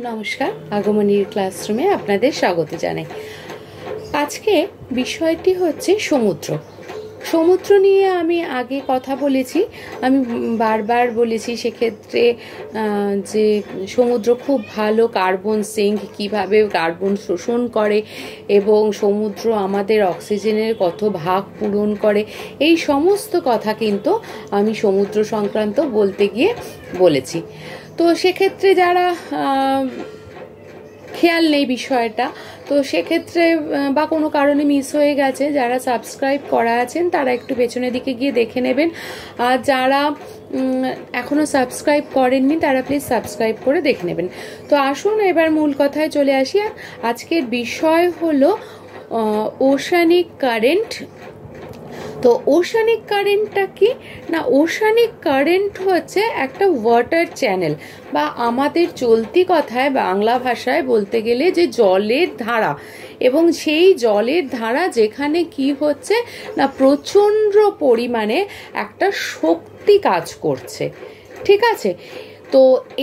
নমস্কার, আগমনীর ক্লাসরুমে আপনাদের স্বাগত জানাই। আজকে বিষয়টি হচ্ছে সমুদ্র। সমুদ্র নিয়ে আমি আগে কথা বলেছি, আমি বারবার বলেছি সেক্ষেত্রে যে সমুদ্র খুব ভালো কার্বন সিঙ্ক, কীভাবে কার্বন শোষণ করে এবং সমুদ্র আমাদের অক্সিজেনের কত ভাগ পূরণ করে, এই সমস্ত কথা কিন্তু আমি সমুদ্র সংক্রান্ত বলতে গিয়ে বলেছি। তো সেক্ষেত্রে যারা খেয়াল নেই বিষয়টা, তো সেক্ষেত্রে বা কোনো কারণে মিস হয়ে গেছে, যারা সাবস্ক্রাইব করা আছেন তারা একটু পেছনের দিকে গিয়ে দেখে নেবেন, আর যারা এখনও সাবস্ক্রাইব করেননি তারা প্লিজ সাবস্ক্রাইব করে দেখে নেবেন। তো আসুন এবার মূল কথায় চলে আসি। আজকের বিষয় হলো ওশানিক কারেন্ট। তো ওশানিক কারেন্টটা কি না, ওশানিক কারেন্ট হচ্ছে একটা ওয়াটার চ্যানেল, বা আমাদের চলতি কথায় বাংলা ভাষায় বলতে গেলে যে জলের ধারা, এবং সেই জলের ধারা যেখানে কি হচ্ছে না প্রচণ্ড পরিমাণে একটা শক্তি কাজ করছে, ঠিক আছে। তো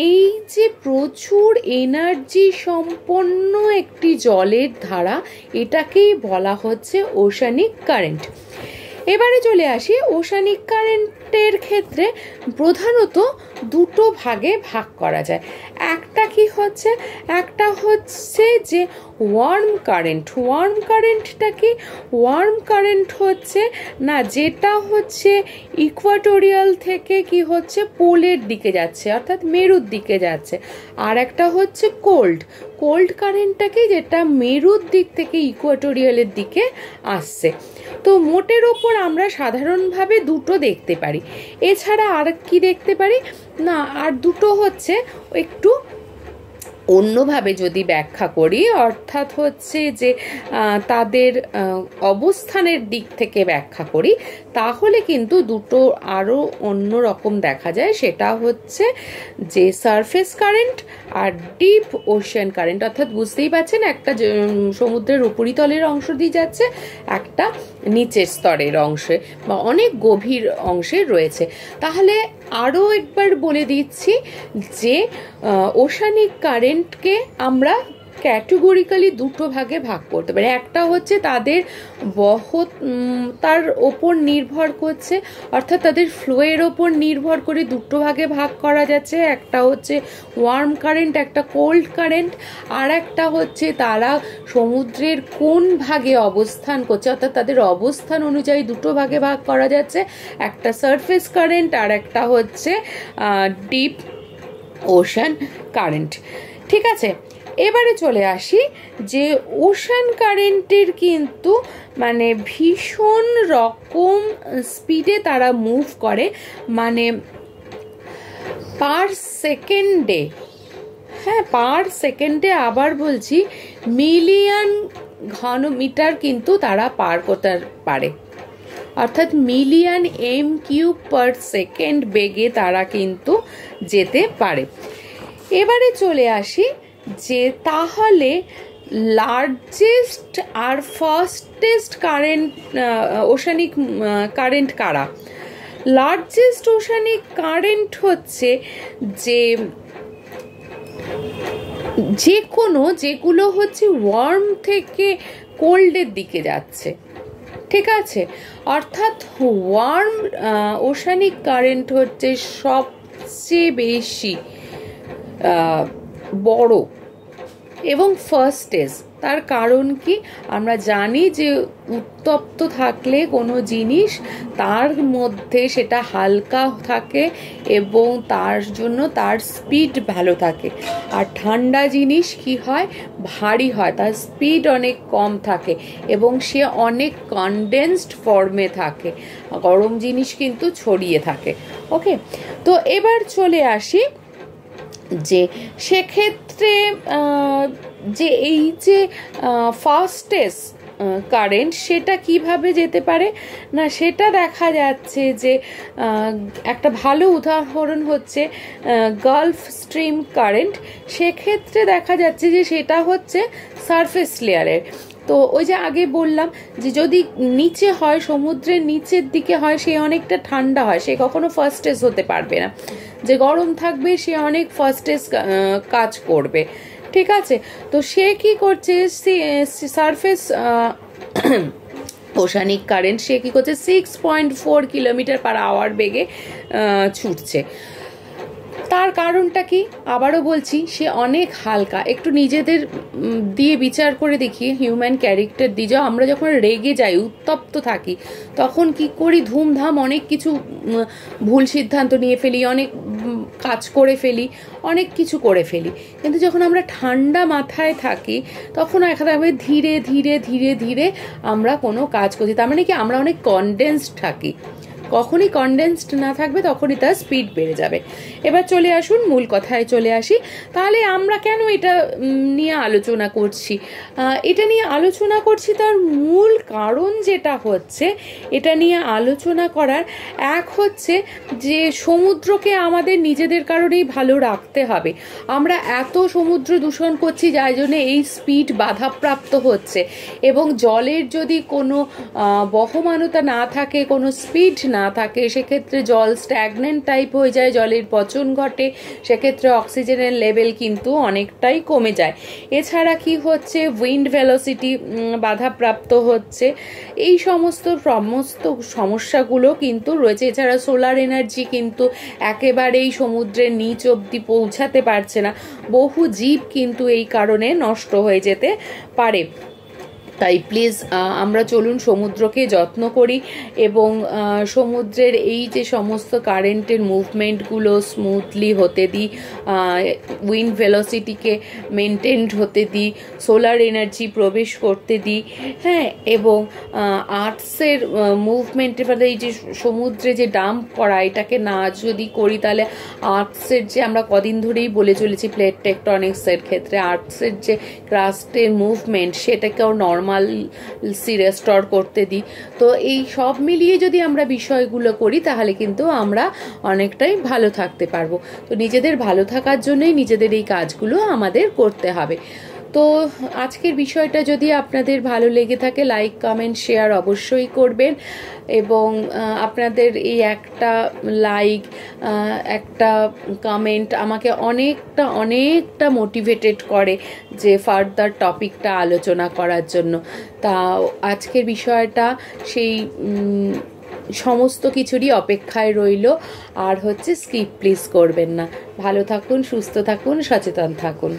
এই যে প্রচুর এনার্জি সম্পন্ন একটি জলের ধারা, এটাকেই বলা হচ্ছে ওশানিক কারেন্ট। এবারে চলে আসি, ওশানিক কারেন্টের ক্ষেত্রে প্রধানত দুটো ভাগে ভাগ করা যায়। একটা কি হচ্ছে, একটা হচ্ছে যে ওয়ার্ম কারেন্ট। ওয়ার্ম কারেন্টটা কি? ওয়ার্ম কারেন্ট হচ্ছে না যেটা হচ্ছে ইকুয়াটোরিয়াল থেকে কি হচ্ছে পোলের দিকে যাচ্ছে, অর্থাৎ মেরুর দিকে যাচ্ছে। আর একটা হচ্ছে কোল্ড। কোল্ড কারেন্টটা কি, যেটা মেরুর দিক থেকে ইকুয়াটোরিয়ালের দিকে আসছে। তো মোটের ওপর আমরা সাধারণভাবে দুটো দেখতে পারি। এছাড়া আর কি দেখতে পারি না, আর দুটো হচ্ছে একটু অন্যভাবে যদি ব্যাখ্যা করি, অর্থাৎ হচ্ছে যে তাদের অবস্থানের দিক থেকে ব্যাখ্যা করি, তাহলে কিন্তু দুটো আরও অন্য রকম দেখা যায়। সেটা হচ্ছে যে সারফেস কারেন্ট আর ডিপ ওশান কারেন্ট, অর্থাৎ বুঝতেই পারছেন একটা সমুদ্রের উপরিতলের অংশ দিয়ে যাচ্ছে, একটা নিচের স্তরের অংশে বা অনেক গভীর অংশে রয়েছে। তাহলে আরও একবার বলে দিচ্ছি যে ওশানিক কারেন্টকে আমরা ক্যাটেগরিক্যালি দুটো ভাগে ভাগ করতে পারি। একটা হচ্ছে তাদের তার ওপর নির্ভর করছে, অর্থাৎ তাদের ফ্লোয়ের ওপর নির্ভর করে দুটো ভাগে ভাগ করা যাচ্ছে। একটা হচ্ছে ওয়ার্ম কারেন্ট, একটা কোল্ড কারেন্ট। আর একটা হচ্ছে তারা সমুদ্রের কোন ভাগে অবস্থান করছে, অর্থাৎ তাদের অবস্থান অনুযায়ী দুটো ভাগে ভাগ করা যাচ্ছে, একটা সারফেস কারেন্ট আর একটা হচ্ছে ডিপ ওশান কারেন্ট, ঠিক আছে। এবারে চলে আসি যে ওশান কারেন্টের কিন্তু মানে ভীষণ রকম স্পিডে তারা মুভ করে, মানে পার সেকেন্ডে, হ্যাঁ পার সেকেন্ডে, আবার বলছি মিলিয়ন ঘনমিটার কিন্তু তারা পার করতে পারে, অর্থাৎ মিলিয়ন m³/সেকেন্ড বেগে তারা কিন্তু যেতে পারে। এবারে চলে আসি যে তাহলে লার্জেস্ট আর ফাস্টেস্ট কারেন্ট ওশানিক কারেন্ট কারা? লার্জেস্ট ওশানিক কারেন্ট হচ্ছে যেগুলো হচ্ছে ওয়ার্ম থেকে কোল্ডের দিকে যাচ্ছে, ঠিক আছে। অর্থাৎ ওয়ার্ম ওশানিক কারেন্ট হচ্ছে সবচেয়ে বেশি বড় এবং ফাস্টেস্ট। তার কারণ কি, আমরা জানি যে উত্তপ্ত থাকলে কোনো জিনিস তার মধ্যে সেটা হালকা থাকে এবং তার জন্য তার স্পিড ভালো থাকে, আর ঠান্ডা জিনিস কি হয়, ভারী হয়, তার স্পিড অনেক কম থাকে এবং সে অনেক কনডেন্সড ফর্মে থাকে। গরম জিনিস কিন্তু ছড়িয়ে থাকে। ওকে, তো এবার চলে আসি যে সেক্ষেত্রে যে এই যে ফাস্টেস্ট কারেন্ট সেটা কিভাবে যেতে পারে না, সেটা দেখা যাচ্ছে যে একটা ভালো উদাহরণ হচ্ছে গালফ স্ট্রিম কারেন্ট। সেক্ষেত্রে দেখা যাচ্ছে যে সেটা হচ্ছে সারফেস লেয়ারের। তো ওই যে আগে বললাম যে যদি নিচে হয়, সমুদ্রের নিচের দিকে হয়, সে অনেকটা ঠান্ডা হয়, সে কখনো ফাস্টেস্ট হতে পারবে না। যে গরম থাকবে সে অনেক ফাস্টেস্ট কাজ করবে, ঠিক আছে। তো সে কি করছে, সারফেস ওশানিক কারেন্ট, সে কি করছে 6.4 কিলোমিটার/আওয়ার বেগে ছুটছে। তার কারণটা কি আবারও বলছি, সে অনেক হালকা। একটু নিজেদের দিয়ে বিচার করে দেখি, হিউম্যান ক্যারেক্টার দিয়ে, যা আমরা যখন রেগে যাই, উত্তপ্ত থাকি, তখন কি করি, ধুমধাম অনেক কিছু ভুল সিদ্ধান্ত নিয়ে ফেলি, অনেক কাজ করে ফেলি, অনেক কিছু করে ফেলি। কিন্তু যখন আমরা ঠান্ডা মাথায় থাকি তখন একেবারে ধীরে ধীরে ধীরে ধীরে আমরা কোনো কাজ করছি। তার মানে কি আমরা অনেক কনডেন্সড থাকি। কখনই কনডেন্সড না থাকবে তখনই তার স্পিড বেড়ে যাবে। এবার চলে আসুন মূল কথায় চলে আসি। তাহলে আমরা কেন এটা নিয়ে আলোচনা করছি? এটা নিয়ে আলোচনা করছি তার মূল কারণ যেটা হচ্ছে, এটা নিয়ে আলোচনা করার এক হচ্ছে যে সমুদ্রকে আমাদের নিজেদের কারণেই ভালো রাখতে হবে। আমরা এত সমুদ্র দূষণ করছি যার জন্য এই স্পিড বাধাপ্রাপ্ত হচ্ছে, এবং জলের যদি কোনো বহমানতা না থাকে, কোনো স্পিড না থাকে, সেক্ষেত্রে জল স্ট্যাগনেন্ট টাইপ হয়ে যায়, জলের পচন ঘটে, সেক্ষেত্রে অক্সিজেনের লেভেল কিন্তু অনেকটাই কমে যায়। এছাড়া কি হচ্ছে, উইন্ড ভেলোসিটি বাধাপ্রাপ্ত হচ্ছে, এই সমস্ত সমস্যাগুলো কিন্তু রয়েছে। এছাড়া সোলার এনার্জি কিন্তু একেবারেই সমুদ্রের নিচ অবধি পৌঁছাতে পারছে না, বহু জীব কিন্তু এই কারণে নষ্ট হয়ে যেতে পারে। তাই প্লিজ আমরা চলুন সমুদ্রকে যত্ন করি, এবং সমুদ্রের এই যে সমস্ত কারেন্টের মুভমেন্টগুলো স্মুথলি হতে দিই, উইন্ড ভেলোসিটিকে মেনটেনড হতে দিই, সোলার এনার্জি প্রবেশ করতে দিই, হ্যাঁ। এবং আর্টসের মুভমেন্টের ফলে এই যে সমুদ্রে যে ডাম্প করা, এটাকে না যদি করি তাহলে আর্টসের যে আমরা কদিন ধরেই বলে চলেছি প্লেট টেকটনিক্সের ক্ষেত্রে আর্টসের যে ক্রাস্টের মুভমেন্ট, সেটাকেও নর্মাল রেস্টোর করতে দিই। তো এই সব মিলিয়ে যদি আমরা বিষয়গুলো করি তাহলে কিন্তু আমরা অনেকটাই ভালো থাকতে পারবো। তো নিজেদের ভালো থাকার জন্যই নিজেদের এই কাজগুলো আমাদের করতে হবে। তো আজকের বিষয়টা যদি আপনাদের ভালো লেগে থাকে, লাইক কমেন্ট শেয়ার অবশ্যই করবেন, এবং আপনাদের এই একটা লাইক, একটা কমেন্ট আমাকে অনেকটা মোটিভেটেড করে যে ফার্দার টপিকটা আলোচনা করার জন্য। তা আজকের বিষয়টা সেই সমস্ত কিছুরই অপেক্ষায় রইল। আর হচ্ছে স্কিপ প্লিজ করবেন না। ভালো থাকুন, সুস্থ থাকুন, সচেতন থাকুন।